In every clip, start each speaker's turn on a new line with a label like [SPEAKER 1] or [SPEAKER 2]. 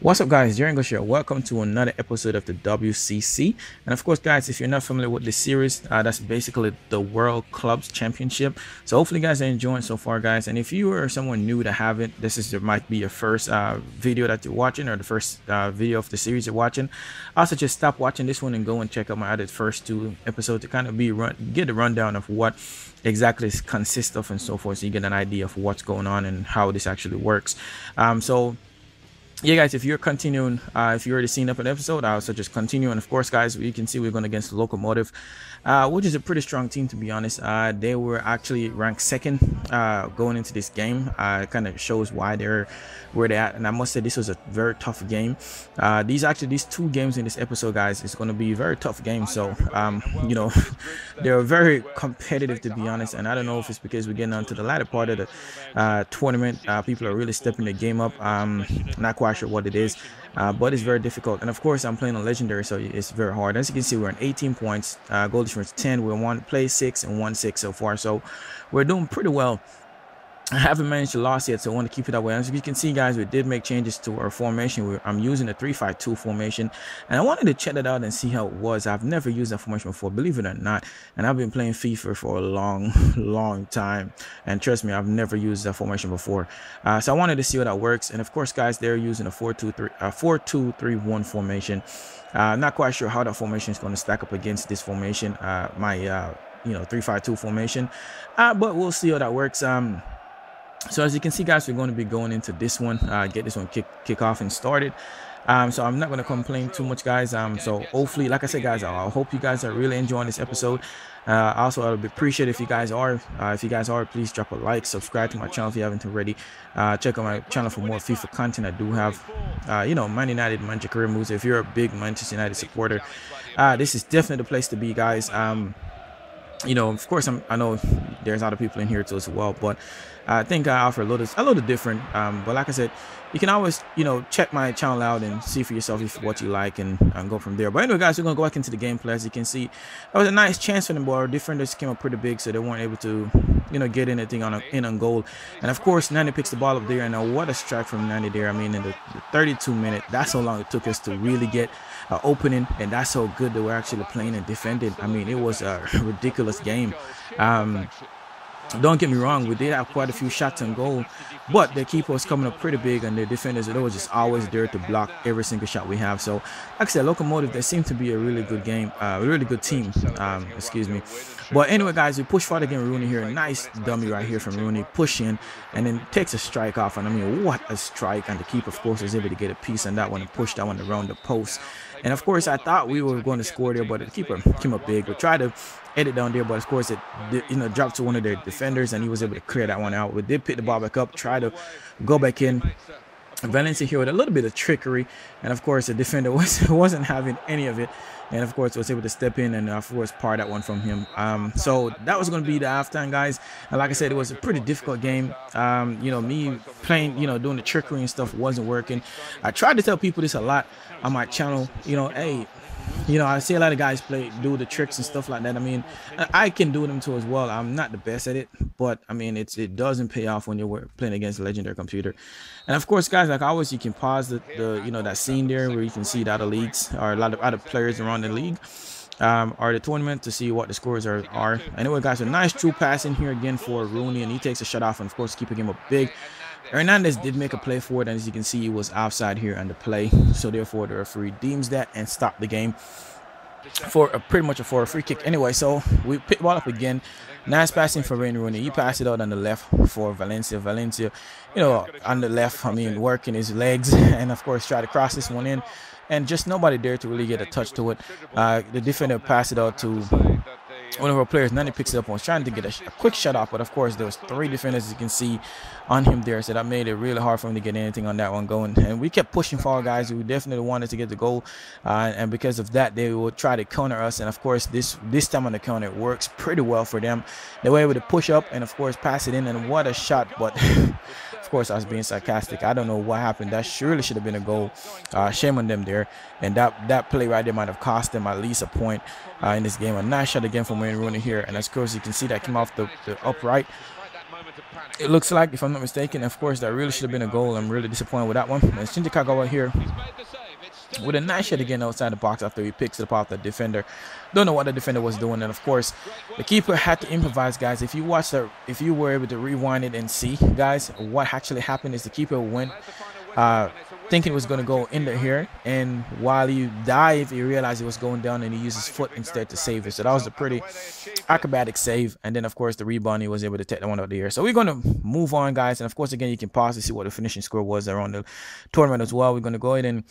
[SPEAKER 1] What's up, guys? Jerry English here. Welcome to another episode of the WCC. And of course, guys, if you're not familiar with this series, that's basically the World Clubs Championship. So hopefully, you guys are enjoying so far, guys. And if you are someone new to have it, might be your first video that you're watching, or the first video of the series you're watching. Also, just stop watching this one and go and check out my other first two episodes to kind of get a rundown of what exactly it consists of and so forth, so you get an idea of what's going on and how this actually works. So yeah, guys, if you're continuing, if you already seen up an episode, I'll suggest continue. And of course, guys, you can see we're going against the Locomotive, which is a pretty strong team, to be honest. They were actually ranked second going into this game. It kind of shows why they're where they're at. And I must say, this was a very tough game. These two games in this episode, guys, is going to be a very tough game. So you know, they're very competitive, to be honest. And I don't know if it's because we're getting on to the latter part of the tournament. People are really stepping the game up. Not quite sure what it is, but it's very difficult. And of course, I'm playing on legendary, so it's very hard. As you can see, we're on 18 points, goal difference 10. We're one play 6 and 1-6 so far, so we're doing pretty well. I haven't managed to lose yet, so I want to keep it that way. As you can see, guys, we did make changes to our formation. I'm using a 3-5-2 formation, and I wanted to check it out and see how it was. I've never used that formation before, believe it or not, and I've been playing FIFA for a long time, and trust me, I've never used that formation before. So I wanted to see how that works. And of course, guys, they're using a 4-2-3-1 formation. Not quite sure how that formation is going to stack up against this formation, my 3-5-2 formation, but we'll see how that works. So as you can see, guys, we're going to be going into this one, get this one kick off and started. So I'm not going to complain too much, guys. So hopefully, like I said, guys, I hope you guys are really enjoying this episode. Also, I would appreciate if you guys are, please drop a like, subscribe to my channel if you haven't already. Check out my channel for more FIFA content. I do have, Man United, Manchester career moves. If you're a big Manchester United supporter, this is definitely the place to be, guys. Of course, I know there's other people in here too as well, but I think I offer a little different. But like I said, you can always, check my channel out and see for yourself what you like and go from there. But anyway, guys, we're going to go back into the gameplay. As you can see, that was a nice chance for them, but our defenders came up pretty big, so they weren't able to, get anything on goal. And of course, Nani picks the ball up there, and what a strike from Nani there. I mean, in the 32 minute, that's how long it took us to really get opening, and that's how good they were actually playing and defending. I mean, it was a ridiculous game. Don't get me wrong, we did have quite a few shots on goal, but the keeper was coming up pretty big, and the defenders, they were just always there to block every single shot we have. So like I said, Locomotive, they seem to be a really good game, a really good team, excuse me. But anyway, guys, we push forward again. Rooney here, a nice dummy right here from Rooney, push in, and then takes a strike off. And I mean, what a strike. And the keeper, of course, was able to get a piece on that one and push that one around the post. And of course, I thought we were going to score there, but the keeper came up big. We tried to edit down there, but of course it dropped to one of their defenders, and he was able to clear that one out. We did pick the ball back up, try to go back in. Valencia here with a little bit of trickery, and of course the defender wasn't having any of it, and of course was able to step in and of course par that one from him. So that was going to be the halftime, guys. And like I said, it was a pretty difficult game. Me playing, doing the trickery and stuff wasn't working. I tried to tell people this a lot on my channel. Hey, I see a lot of guys do the tricks and stuff like that. I mean, I can do them too as well. I'm not the best at it, but I mean, it doesn't pay off when you're playing against a legendary computer. And of course, guys, like always, you can pause the that scene there where you can see the other leagues or a lot of other players around the league or the tournament to see what the scores are. Anyway, guys, a nice true pass in here again for Rooney, and he takes a shot off, and of course, keeping him up big. Hernandez did make a play for it, and as you can see, he was offside here on the play, so therefore the referee deems that and stopped the game for pretty much for a free kick. Anyway, so we pick the ball up again. Nice passing for Rooney. He passed it out on the left for Valencia. Valencia, on the left, I mean, working his legs, and of course try to cross this one in, and just nobody there to really get a touch to it. The defender passed it out to one of our players. Nani picks it up and was trying to get a quick shot off, but of course there was 3 defenders, as you can see, on him there, so that made it really hard for him to get anything on that one going. And we kept pushing forward, guys. We definitely wanted to get the goal, and because of that, they would try to counter us. And of course, this time on the counter, it works pretty well for them. They were able to push up and of course pass it in, and what a shot. But of course, I was being sarcastic. I don't know what happened. That surely should have been a goal. Shame on them there. And that play right there might have cost them at least a point in this game. A nice shot again from Wayne Rooney here, and of course you can see that came off the upright. it looks like, if I'm not mistaken. Of course, that really should have been a goal. I'm really disappointed with that one. And Shinji Kagawa here with a nice shot again outside the box after he picks it up off the defender. Don't know what the defender was doing, and of course the keeper had to improvise, guys. If you watch that, if you were able to rewind it and see, guys, what actually happened is the keeper went thinking it was going to go in here, and while he dived, he realized it was going down, and he used his foot instead to save it. So that was a pretty acrobatic save. And then of course the rebound, he was able to take that one out of the air. So we're going to move on, guys, and of course again you can pause to see what the finishing score was around the tournament as well. We're going to go ahead and,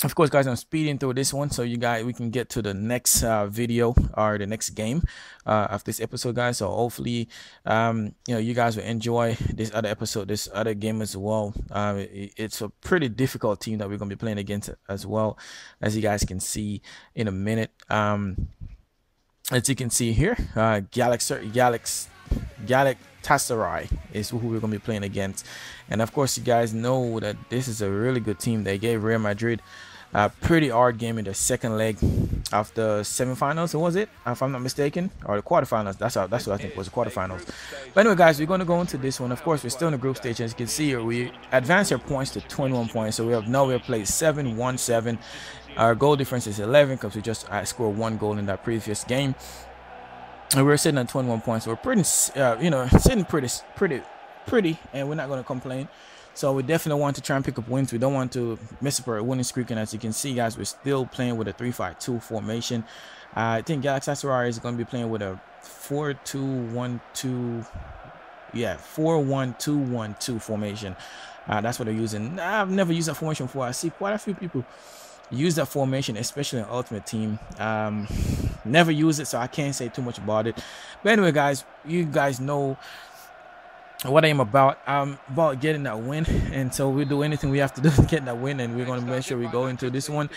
[SPEAKER 1] of course, guys, I'm speeding through this one so you guys, we can get to the next video or the next game of this episode, guys. So hopefully you know, you guys will enjoy this other episode, this other game as well. It's a pretty difficult team that we're going to be playing against as well, as you guys can see in a minute. As you can see here, Galatasaray is who we're going to be playing against. And of course you guys know that this is a really good team. They gave Real Madrid a pretty hard game in the second leg of the semifinals, was it, if I'm not mistaken, or the quarterfinals. That's what I think was the quarterfinals. But anyway, guys, we're going to go into this one. Of course, we're still in the group stage. As you can see here, we advanced our points to 21 points. So we have played 7-1-7. Our goal difference is 11 because we just scored 1 goal in that previous game. And we're sitting at 21 points. So we're pretty, you know, sitting pretty, and we're not going to complain. So we definitely want to try and pick up wins. We don't want to miss up our winning streak. And as you can see, guys, we're still playing with a 3-5-2 formation. I think Galatasaray is going to be playing with a 4-2-1-2. Yeah, 4-1-2-1-2 formation. That's what they're using. I've never used that formation before. I see quite a few people use that formation, especially in Ultimate Team. Never use it, so I can't say too much about it. But anyway, guys, you guys know what I am about. I'm about getting that win, and so we'll do anything we have to do to get that win, and we're going to make sure we go into this one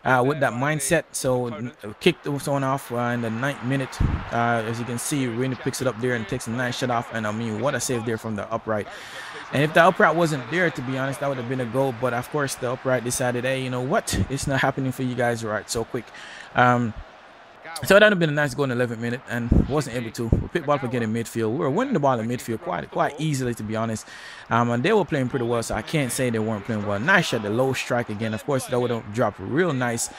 [SPEAKER 1] with that mindset. So kick this one off in the 9th minute. As you can see, Rini picks it up there and takes a nice shot off, and I mean, what a save there from the upright. And if the upright wasn't there, to be honest, that would have been a goal. But of course the upright decided, hey, you know what, it's not happening for you guys right so quick. So that would have been a nice goal in the 11th minute, and wasn't able to. We picked ball up again in midfield. We were winning the ball in midfield quite easily, to be honest. And they were playing pretty well, so I can't say they weren't playing well. Nice shot, the low strike again. Of course, that would have dropped real nice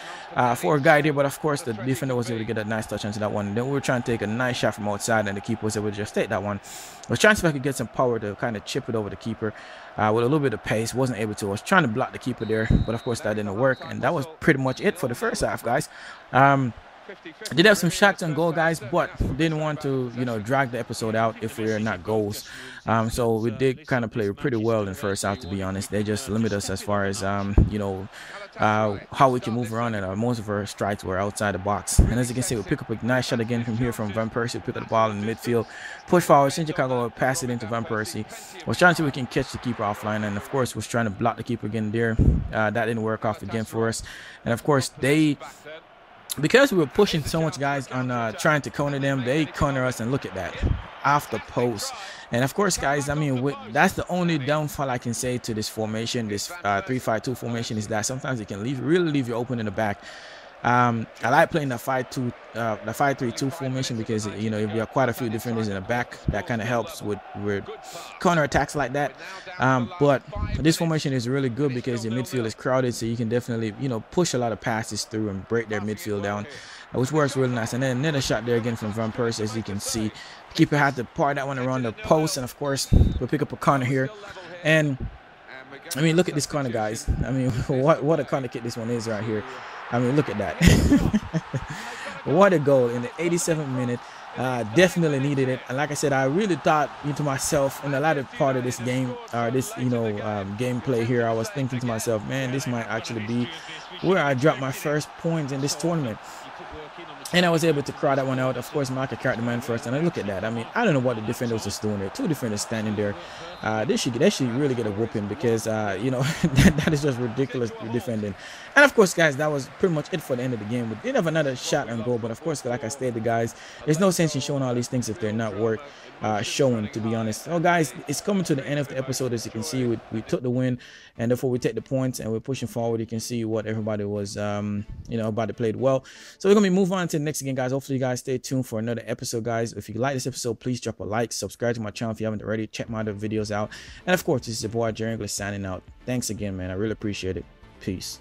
[SPEAKER 1] for a guy there, but of course the defender was able to get a nice touch onto that one. And then we were trying to take a nice shot from outside, and the keeper was able to just take that one. I was trying to see if I could get some power to kind of chip it over the keeper with a little bit of pace. Wasn't able to. I was trying to block the keeper there, but of course that didn't work. And that was pretty much it for the first half, guys. Did have some shots on goal, guys, but didn't want to, you know, drag the episode out if we're not goals. So we did kind of play pretty well in the first half, to be honest. They just limit us as far as you know, how we can move around, and most of our strikes were outside the box. And as you can see, we pick up a nice shot again from here from Van Persie. Pick up the ball in the midfield, push forward. Shinji Kagawa pass it into Van Persie. Was trying to see if we can catch the keeper offline, and of course was trying to block the keeper again there. That didn't work off again for us. And of course because we were pushing so much, guys, on trying to counter them, they counter us, and look at that, off the post. And of course, guys, I mean, that's the only downfall I can say to this formation, this 3-5-2 formation, is that sometimes it can really leave you open in the back. I like playing the 5-3-2 formation because, you know, if you have quite a few defenders in the back, that kind of helps with counter attacks like that. But this formation is really good because the midfield is crowded, so you can definitely, you know, push a lot of passes through and break their midfield down, which works really nice. And then another shot there again from Van Persie, as you can see. The keeper had to part that one around the post, and of course we'll pick up a corner here. And I mean, look at this corner, guys. I mean, what a corner kick this one is right here. I mean, look at that. What a goal in the 87th minute. Definitely needed it. And like I said, I really thought to myself in the latter part of this game, or this, you know, gameplay here, I was thinking to myself, man, this might actually be where I dropped my first points in this tournament. And I was able to crowd that one out. Of course, Maka carried the man first. And I look at that. I mean, I don't know what the defender was just doing there. Two defenders standing there. They should really get a whooping because, you know, that is just ridiculous defending. And of course, guys, that was pretty much it for the end of the game. We did have another shot on goal. But of course, like I stated, guys, there's no sense in showing all these things if they're not worth showing, to be honest. So, guys, it's coming to the end of the episode. As you can see, we took the win. And therefore, we take the points and we're pushing forward. You can see what everybody was, you know, everybody played well. So we're going to move on to until next again, guys, hopefully you guys stay tuned for another episode, guys. If you like this episode, please drop a like, subscribe to my channel if you haven't already, check my other videos out. And of course, this is your boy Jerry English signing out. Thanks again, man. I really appreciate it. Peace.